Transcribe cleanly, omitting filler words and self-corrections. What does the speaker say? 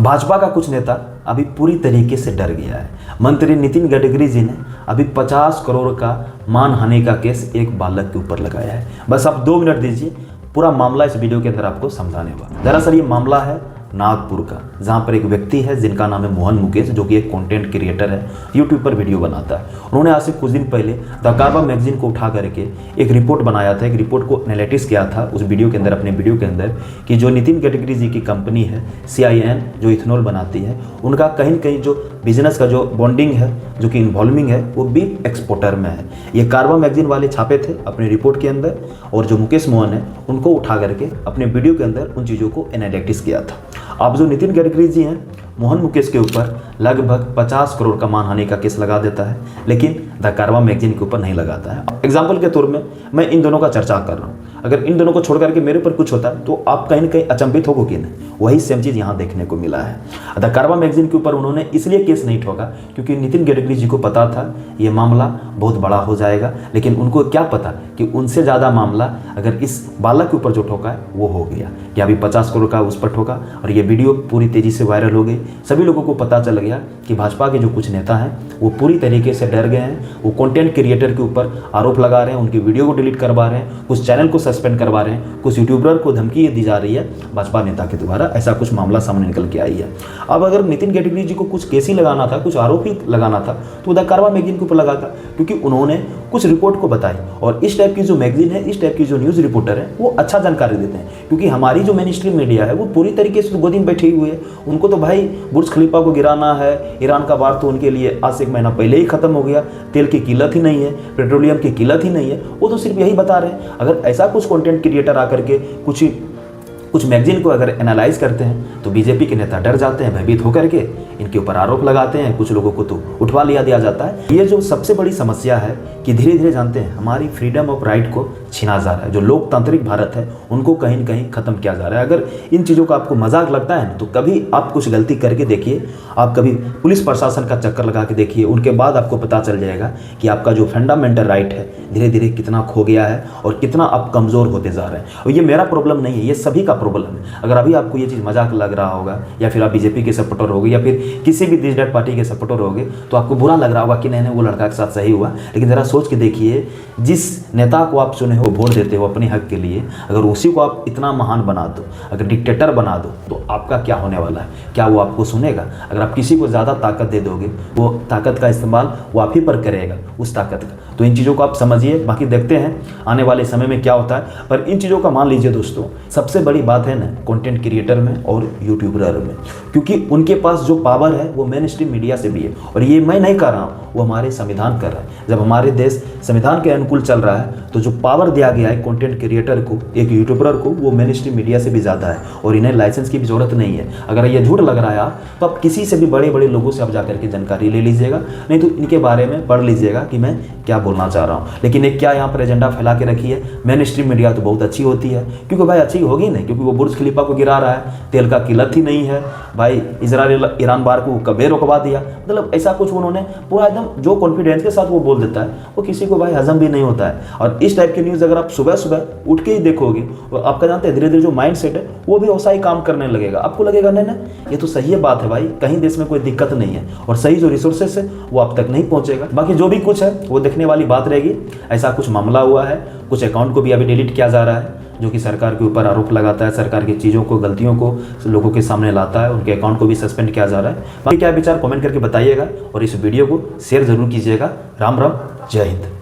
भाजपा का कुछ नेता अभी पूरी तरीके से डर गया है। मंत्री नितिन गडकरी जी ने अभी 50 करोड़ का मानहानि का केस एक बालक के ऊपर लगाया है। बस आप 2 मिनट दीजिए, पूरा मामला इस वीडियो के अंदर आपको समझाने वाला। दरअसल ये मामला है नागपुर का, जहाँ पर एक व्यक्ति है जिनका नाम है मोहन मुकेश, जो कि एक कंटेंट क्रिएटर है, यूट्यूब पर वीडियो बनाता है। उन्होंने आज से कुछ दिन पहले द कार्बा मैगजीन को उठा करके एक रिपोर्ट बनाया था, एक रिपोर्ट को एनालिटिक्स किया था उस वीडियो के अंदर, अपने वीडियो के अंदर, कि जो नितिन गडकरी जी की कंपनी है CIN जो इथेनॉल बनाती है, उनका कहीं न कहीं जो बिजनेस का जो बॉन्डिंग है, जो कि इन्वॉल्विंग है, वो बीफ एक्सपोर्टर में है। ये कार्बा मैगजीन वाले छापे थे अपनी रिपोर्ट के अंदर, और जो मुकेश मोहन है उनको उठा करके अपने वीडियो के अंदर उन चीज़ों को एनालिटिक्स किया था। अब जो नितिन गडकरी जी हैं, मोहन मुकेश के ऊपर लगभग 50 करोड़ का मानहानि का केस लगा देता है, लेकिन द कार्बा मैगजीन के ऊपर नहीं लगाता है। एग्जाम्पल के तौर में मैं इन दोनों का चर्चा कर रहा हूँ, अगर इन दोनों को छोड़ करके मेरे ऊपर कुछ होता है तो आप कहीं ना कहीं अचंभित होगो कि नहीं। वही सेम चीज़ यहाँ देखने को मिला है। द कार्बा मैगजीन के ऊपर उन्होंने इसलिए केस नहीं ठोका क्योंकि नितिन गडकरी जी को पता था ये मामला बहुत बड़ा हो जाएगा, लेकिन उनको क्या पता कि उनसे ज़्यादा मामला अगर इस बालक के ऊपर जो ठोका है वो हो गया, कि अभी 50 करोड़ का उस पर ठोका, और ये वीडियो पूरी तेज़ी से वायरल हो गई। सभी लोगों को पता चल गया कि भाजपा के जो कुछ नेता हैं वो पूरी तरीके से डर गए हैं। वो कंटेंट क्रिएटर के ऊपर आरोप लगा रहे हैं, उनकी वीडियो को डिलीट करवा रहे हैं, कुछ चैनल को सस्पेंड करवा रहे हैं, कुछ यूट्यूबर को धमकी दी जा रही है भाजपा नेता के द्वारा। ऐसा कुछ मामला सामने निकल के आई है। अब अगर नितिन गडकरी जी को कुछ केस ही लगाना था, कुछ आरोप ही लगाना था, तो द कार्बा मैगजीन के ऊपर लगाता, क्योंकि उन्होंने कुछ रिपोर्ट को बताई। और इस टाइप की जो मैगजीन है, इस टाइप की जो न्यूज़ रिपोर्टर है, वो अच्छा जानकारी देते हैं, क्योंकि हमारी जो मेन स्ट्रीम मीडिया है वो पूरी तरीके से गोदी में बैठी हुई है। उनको तो भाई बुर्ज खलीफा को गिराना है, ईरान का वार तो उनके लिए आज से 1 महीना पहले ही खत्म हो गया, तेल की किल्लत ही नहीं है, पेट्रोलियम की किल्लत ही नहीं है, वो तो सिर्फ यही बता रहे हैं। अगर ऐसा कुछ कंटेंट क्रिएटर आकर के कुछ मैगजीन को अगर एनालाइज करते हैं तो बीजेपी के नेता डर जाते हैं, भयभीत होकर के इनके ऊपर आरोप लगाते हैं, कुछ लोगों को तो उठवा दिया जाता है। ये जो सबसे बड़ी समस्या है कि धीरे धीरे जानते हैं हमारी फ्रीडम ऑफ राइट को छीना जा रहा है। जो लोकतांत्रिक भारत है उनको कहीं न कहीं खत्म किया जा रहा है। अगर इन चीज़ों का आपको मजाक लगता है तो कभी आप कुछ गलती करके देखिए, आप कभी पुलिस प्रशासन का चक्कर लगा के देखिए, उनके बाद आपको पता चल जाएगा कि आपका जो फंडामेंटल राइट है धीरे धीरे कितना खो गया है और कितना आप कमज़ोर होते जा रहे हैं। और ये मेरा प्रॉब्लम नहीं है, ये सभी का प्रॉब्लम है। अगर अभी आपको ये चीज़ मजाक लग रहा होगा, या फिर आप बीजेपी के सपोर्टर होगे, या फिर किसी भी देश पार्टी के सपोर्टर होगे, तो आपको बुरा लग रहा होगा कि नहीं वो लड़का के साथ सही हुआ। लेकिन ज़रा सोच के देखिए, जिस नेता को आप चुने हो, वोट देते हो अपने हक के लिए, अगर उसी को आप इतना महान बना दो, अगर डिक्टेटर बना दो, तो आपका क्या होने वाला है? क्या वो आपको सुनेगा? अगर आप किसी को ज़्यादा ताकत दे दोगे, वो ताकत का इस्तेमाल वो आप ही पर करेगा, उस ताकत का। तो इन चीज़ों को आप समझिए, बाकी देखते हैं आने वाले समय में क्या होता है। पर इन चीज़ों का मान लीजिए दोस्तों, सबसे बड़ी बात है ना कंटेंट क्रिएटर में और यूट्यूबर में, क्योंकि उनके पास जो पावर है वो मेन स्ट्रीम मीडिया से भी है। और ये मैं नहीं कर रहा हूँ, वो हमारे संविधान कर रहा है। जब हमारे देश संविधान के अनुकूल चल रहा है तो जो पावर दिया गया है कंटेंट क्रिएटर को, एक यूट्यूबर को, वो मेन स्ट्रीम मीडिया से भी ज़्यादा है। और इन्हें लाइसेंस की भी ज़रूरत नहीं है। अगर ये झूठ लग रहा है आप, तो आप किसी से भी बड़े बड़े लोगों से आप जाकर के जानकारी ले लीजिएगा, नहीं तो इनके बारे में पढ़ लीजिएगा कि मैं क्या बोलना चाह रहा हूँ। लेकिन एक क्या यहाँ पर एजेंडा फैला के रखी है, मेन स्ट्रीम मीडिया तो बहुत अच्छी होती है, क्योंकि भाई अच्छी होगी नहीं, क्योंकि वो बुर्ज खलीफा को गिरा रहा है, तेल का किल्लत ही नहीं है भाई, इजराइल ईरान वार को कभी रुकवा दिया। मतलब ऐसा कुछ उन्होंने पूरा एकदम जो कॉन्फिडेंस के साथ वो बोल देता है, वो किसी को भाई हजम भी नहीं होता है। और इस टाइप की न्यूज़ अगर आप सुबह सुबह उठ के ही देखोगे, तो आपका जानते हैं धीरे धीरे जो माइंड सेट है वो भी वैसा ही काम करने लगेगा। आपको लगेगा नहीं ना, ये तो सही है बात है भाई, कहीं देश में कोई दिक्कत नहीं है, और सही जो रिसोर्सेस है वो आप तक नहीं पहुंचेगा। बाकी जो भी कुछ है वो देखने वाली बात रहेगी। ऐसा कुछ मामला हुआ है, कुछ अकाउंट को भी अभी डिलीट किया जा रहा है, जो कि सरकार के ऊपर आरोप लगाता है, सरकार की चीज़ों को, गलतियों को लोगों के सामने लाता है, उनके अकाउंट को भी सस्पेंड किया जा रहा है। बाकी क्या विचार कमेंट करके बताइएगा, और इस वीडियो को शेयर जरूर कीजिएगा। राम राम, जय हिंद।